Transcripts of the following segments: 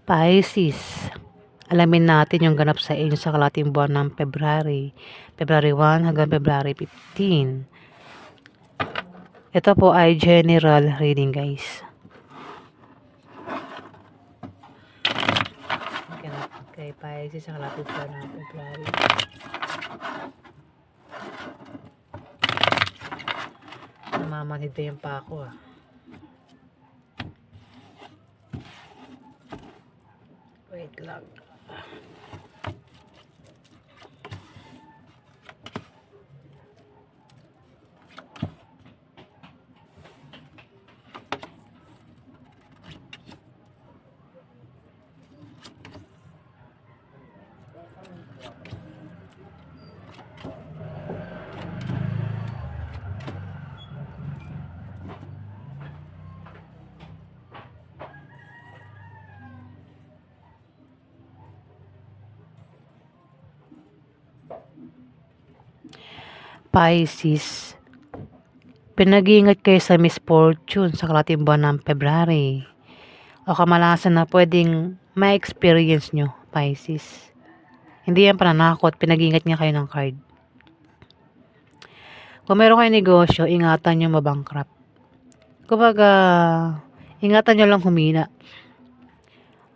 Pisces, alamin natin yung ganap sa inyo sa kalating buwan ng February. February 1 hanggang February 15. Ito po ay general reading, guys. Ganap kay Pisces sa kalating buwan ng February. Namamanhid na yung pa ako Wait lang. Pisces, pinag-iingat kayo sa misfortune sa kalating buwan ng February o kamalasan na pwedeng ma-experience nyo, Pisces. Hindi yan pananakot, pinag-iingat nga kayo ng card. Kung meron kayong negosyo, ingatan nyo mabankrupt. Kumbaga, ingatan nyo lang humina.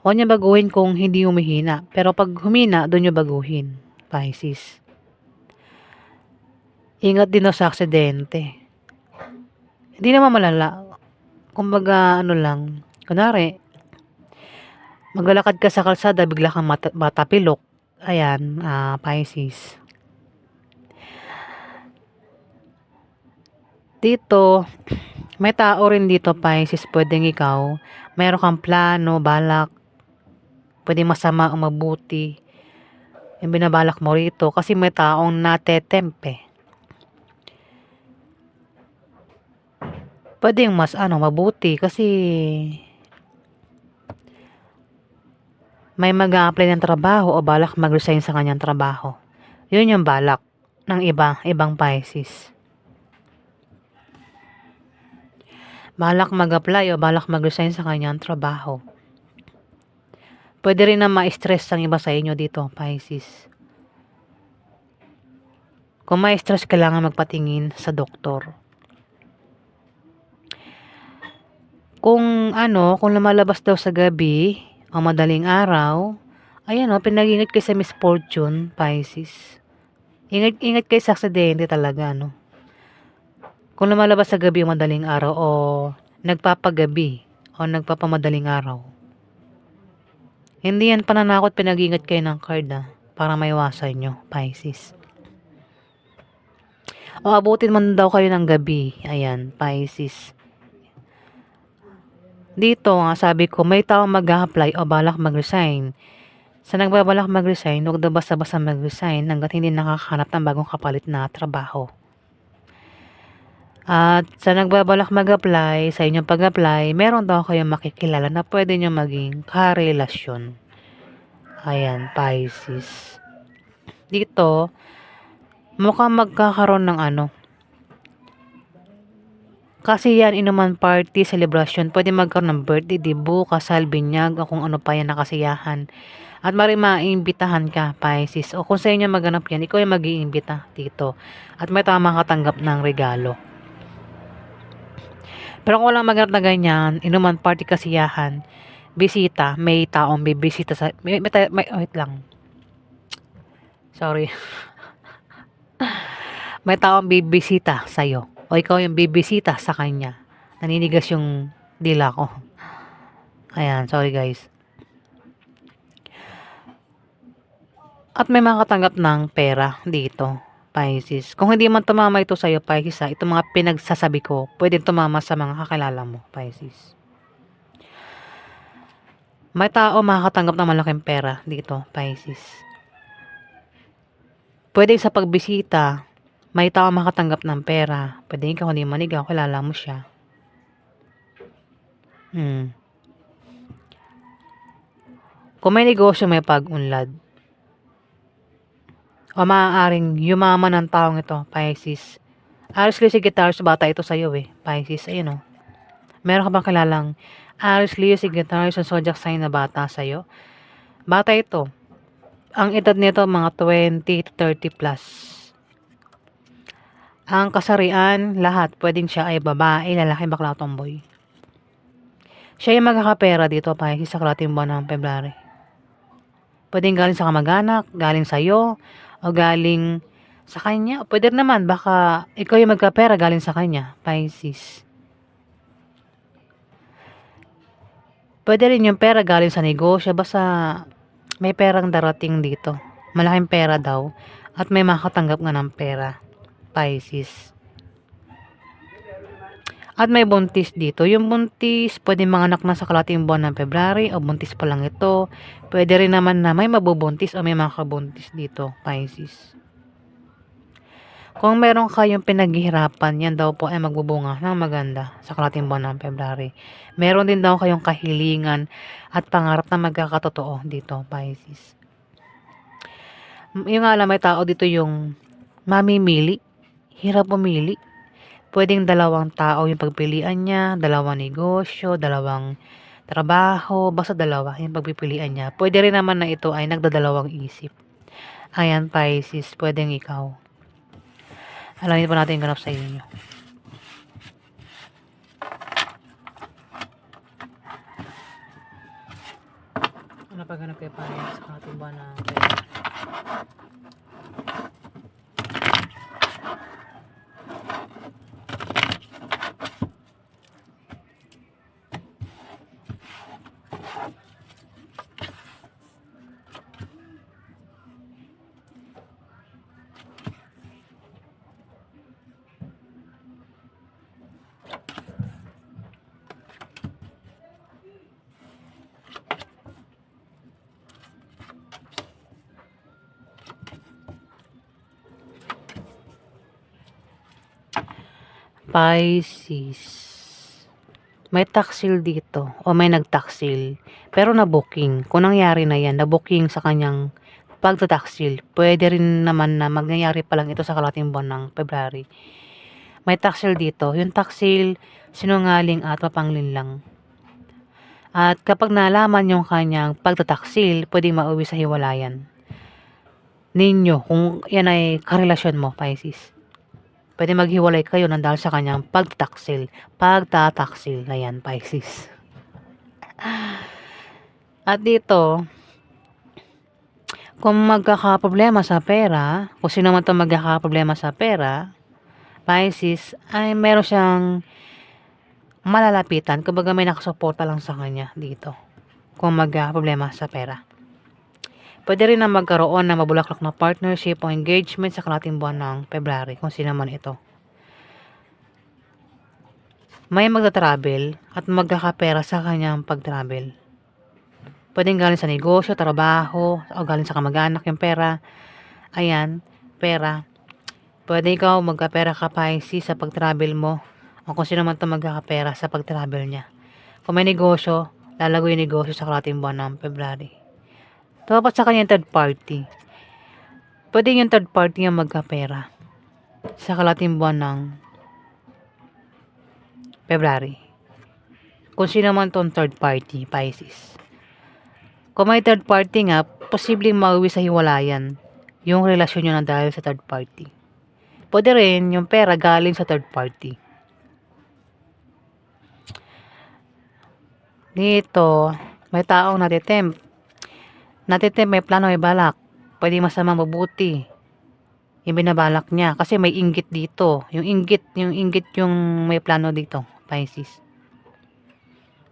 Huwag nyo baguhin kung hindi humihina. Pero pag humina, doon nyo baguhin, Pisces. Ingat din sa aksidente. Hindi naman malala. Kumbaga, ano lang. Kunwari, maglalakad ka sa kalsada, bigla kang matapilok. Ayan, Pisces. Dito, may tao rin dito, Pisces. Pwedeng ikaw, meron kang plano, balak. Pwedeng masama o mabuti. Yung binabalak mo rito. Kasi may taong natetempe. Pwedeng mas mabuti kasi may mag-a-apply ng trabaho o balak mag-resign sa kanyang trabaho. Yun yung balak ng ibang Pisces. Balak mag-apply o balak mag-resign sa kanyang trabaho. Pwede rin na ma-stress ang iba sa inyo dito, Pisces. Kung ma-stress, kailangan magpatingin sa doktor. Kung lumalabas daw sa gabi o madaling araw, ayan pinag-ingat kayo sa misfortune, Pisces. Ingat kayo sa aksidente talaga, Kung lumalabas sa gabi o madaling araw o nagpapagabi o nagpapamadaling araw. Hindi yan pananakot, pinag-ingat kayo ng card para maiwasan nyo, Pisces. O abutin man daw kayo ng gabi, ayan, Pisces. Dito sabi ko, may taong mag-a-apply o balak mag-resign. Sa nagbabalak mag-resign, huwag daw basta-basta mag-resign hanggat hindi nakakahanap ng bagong kapalit na trabaho. At sa nagbabalak mag-apply, sa inyong pag-apply, meron daw kayong makikilala na pwede nyo maging karelasyon. Ayan, Pisces. Dito, mukhang magkakaroon ng kasi yan, inuman party, celebration, pwede magkaroon ng birthday, dibu, kasal, binyag, o kung ano pa yan nakasiyahan. At maimbitahan ka, Pisces. O kung sa inyo maganap yan, ikaw yung mag-iimbita dito. At may tama katanggap ng regalo. Pero kung walang maganap na ganyan, inuman party, kasiyahan, bisita, may taong bibisita sa... wait lang. Sorry. May taong bibisita sa'yo. O ikaw yung bibisita sa kanya. Naninigas yung dila ko. Ayan, sorry guys. At may makatanggap ng pera dito, Pisces. Kung hindi man tumama ito sa'yo, Pisces, itong mga pinagsasabi ko, pwede tumama sa mga kakilala mo, Pisces. May tao makakatanggap ng malaking pera dito, Pisces. Pwede sa pagbisita, may tao makatanggap ng pera. Pwede ikaw hindi manigaw, kilala mo siya. Kung may negosyo, may pag-unlad. O maaaring yumaman ng taong ito, Pisces. Alis kasi guitar sa bata ito sa'yo Pisces. Ayun Meron ka bang kilalang Aries, Leo, Sagittarius, ang zodiac sign na bata sa'yo. Bata ito. Ang edad nito mga 20 to 30 plus. Ang kasarian, lahat. Pwedeng siya ay babae, lalaki, bakla, tomboy. Siya yung magkakapera dito, Pisces, sa kalating buwan ng February. Pwedeng galing sa kamag-anak, galing sa'yo, o galing sa kanya. Pwede naman, baka ikaw yung magkapera galing sa kanya, Pisces. Pwede rin yung pera galing sa negosyo, basta may perang darating dito. Malaking pera daw, at may makatanggap nga ng pera, Pisces. At may buntis dito. Yung buntis, pwede manganak na sa kalating buwan ng February o buntis pa lang ito. Pwede rin naman na may mabubuntis o may makabuntis dito, Pisces. Kung meron kayong pinaghihirapan, yan daw po ay magbubunga ng maganda sa kalating buwan ng February. Meron din daw kayong kahilingan at pangarap na magkakatotoo dito, Pisces. Yung alam, may tao dito yung mamimili. Hirap pumili. Pwedeng dalawang tao yung pagpilian niya, dalawang negosyo, dalawang trabaho, basta dalawa yung pagpipilian niya. Pwede rin naman na ito ay nagdadalawang isip. Ayan, Pisces, pwedeng ikaw. Alamin pa natin yung ganap sa inyo. Ano pa ganap kay Pisces sa ating buwan na Pisces. May taksil dito o may nagtaksil pero na-booking. Kung nangyari na yan, na-booking sa kanyang pagtataksil. Pwede rin naman na mangyayari pa lang ito sa kalating buwan ng February. May taksil dito. Yung taksil, sinungaling at mapanglin lang. At kapag nalaman yung kanyang pagtataksil, pwedeng mauwi sa hiwalayan ninyo kung yan ay karelasyon mo, Pisces. Pwede maghiwalay kayo nang dahil sa kanyang pagtataksil. Pagtataksil na yan, Pisces. At dito, kung magkakaproblema sa pera, kung sino man ito magkakaproblema sa pera, Pisces, ay meron siyang malalapitan. Kumbaga may nakasuporta lang sa kanya dito. Kung magkakaproblema sa pera. Pwede rin na magkaroon ng mabulaklak na partnership o engagement sa kalating buwan ng February, kung sino man ito. May magta-travel at magkakapera sa kanyang pag-travel. Pwedeng galing sa negosyo, trabaho, o galing sa kamag-anak yung pera. Ayan, pera. Pwede ikaw magkapera ka, Pisces, sa pag-travel mo. O kung sino man ito magkakapera sa pag-travel niya. Kung may negosyo, lalago yung negosyo sa kalating buwan ng February. Dapat sa kanya yung third party. Pwede yung third party yung magkapera sa kalating buwan ng February. Kung sino man itong third party, Pisces. Kung may third party nga, posibleng mauwi sa hiwalayan yung relasyon nyo na dahil sa third party. Pwede rin yung pera galing sa third party. Dito, may taong natitempt. May plano, may balak. Pwede masama, mabuti. Yung binabalak niya. Kasi may inggit dito. Yung inggit yung may plano dito, Pisces.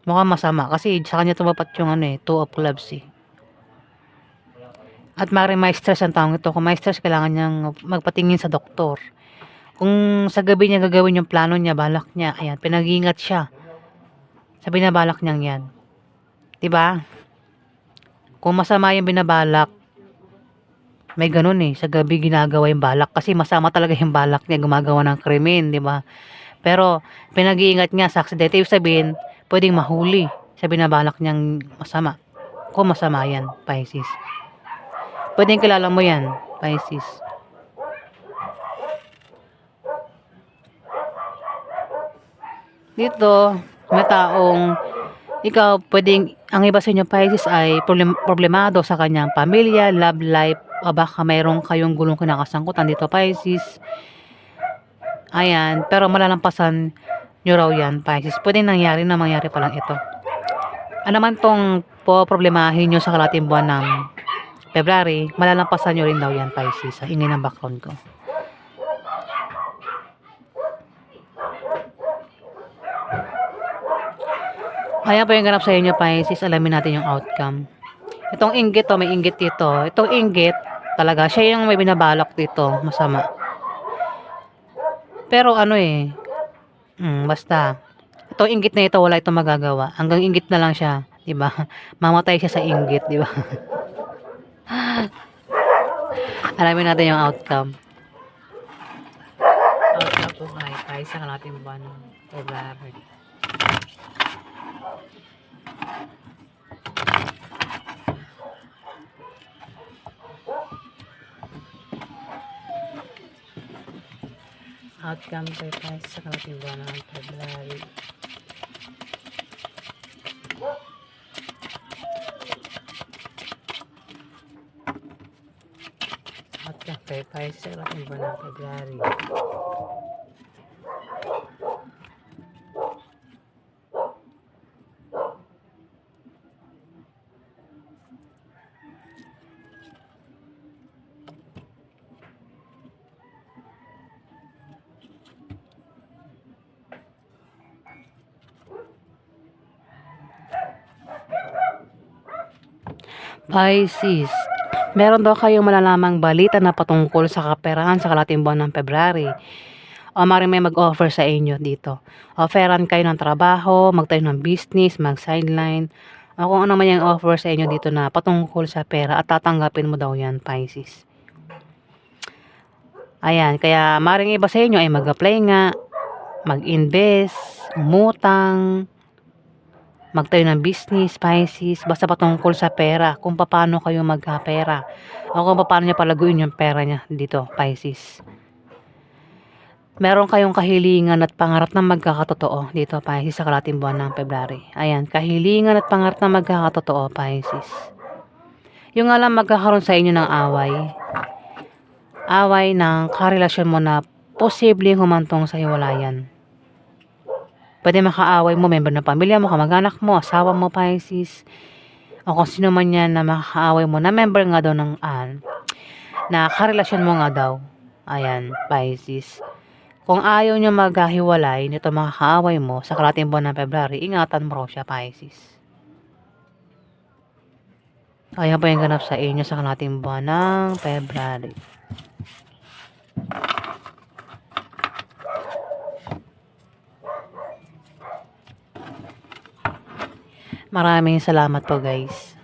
Mukhang masama. Kasi sa kanya tumapat yung two of clubs eh. At may stress ang taong ito. Kung may stress, kailangan niyang magpatingin sa doktor. Kung sa gabi niya gagawin yung plano niya, balak niya, ayan, pinag-iingat siya sa binabalak niyang yan. Diba? Kung masama yung binabalak, may ganun eh, sa gabi ginagawa yung balak. Kasi masama talaga yung balak niya, gumagawa ng krimen, diba? Pero, pinag-iingat niya sa aksidente, sabihin, pwedeng mahuli sa binabalak niyang masama. Kung masama yan, Pisces. Pwedeng kilala mo yan, Pisces. Dito, may taong Ikaw, pwedeng ang iba sa inyo Pisces ay problemado sa kanyang pamilya, love life, o baka mayroon kayong gulong kinakasangkutan dito Pisces. Ayan, pero malalampasan nyo raw yan Pisces. Pwedeng mangyari pa lang ito. Ano man tong problemahin nyo sa kalating buwan ng February, malalampasan nyo rin daw yan Pisces. Sa ingay ng background ko. Ayan po yung ganap sa inyo Pisces. Alamin natin yung outcome. Itong inggit may inggit dito. Itong inggit, talaga, siya yung may binabalak dito. Masama. Pero basta. Itong inggit na ito, wala itong magagawa. Hanggang inggit na lang siya. Diba? Mamatay siya sa inggit. Diba? Alamin natin yung outcome. Outcome po ay sa kalating buwan ng February. Outcome po ay sa kalating buwan ng February. Outcome po ay sa kalating buwan ng February. Pisces, meron daw kayong malalamang balita na patungkol sa kaperahan sa kalating buwan ng February. O maaaring may mag-offer sa inyo dito. Offeran kayo ng trabaho, magtayo ng business, mag-sideline, o kung ano man yung offer sa inyo dito na patungkol sa pera at tatanggapin mo daw yan, Pisces. Ayan, kaya maaaring iba sa inyo ay mag-apply nga, mag-invest, umutang, magtayo ng business, Pisces, basta patungkol sa pera, kung paano kayo magkapera, o kung paano niya palaguin yung pera niya dito, Pisces. Meron kayong kahilingan at pangarap na magkakatotoo dito, Pisces, sa kalating buwan ng February. Ayan, kahilingan at pangarap na magkakatotoo, Pisces. Yung alam magkakaroon sa inyo ng away ng karelasyon mo na posibleng humantong sa hiwalayan. Pwede makaaway mo, member ng pamilya mo, kamag-anak mo, asawa mo, Pisces. O kung sino man yan na makaaway mo, na member nga daw ng na karelasyon mo nga daw. Ayan, Pisces. Kung ayaw nyo maghiwalay nito makakaaway mo sa kalating buwan ng February, ingatan mo raw siya, Pisces. Ayan po yung ganap sa inyo sa kalating buwan ng February. Maraming salamat po guys.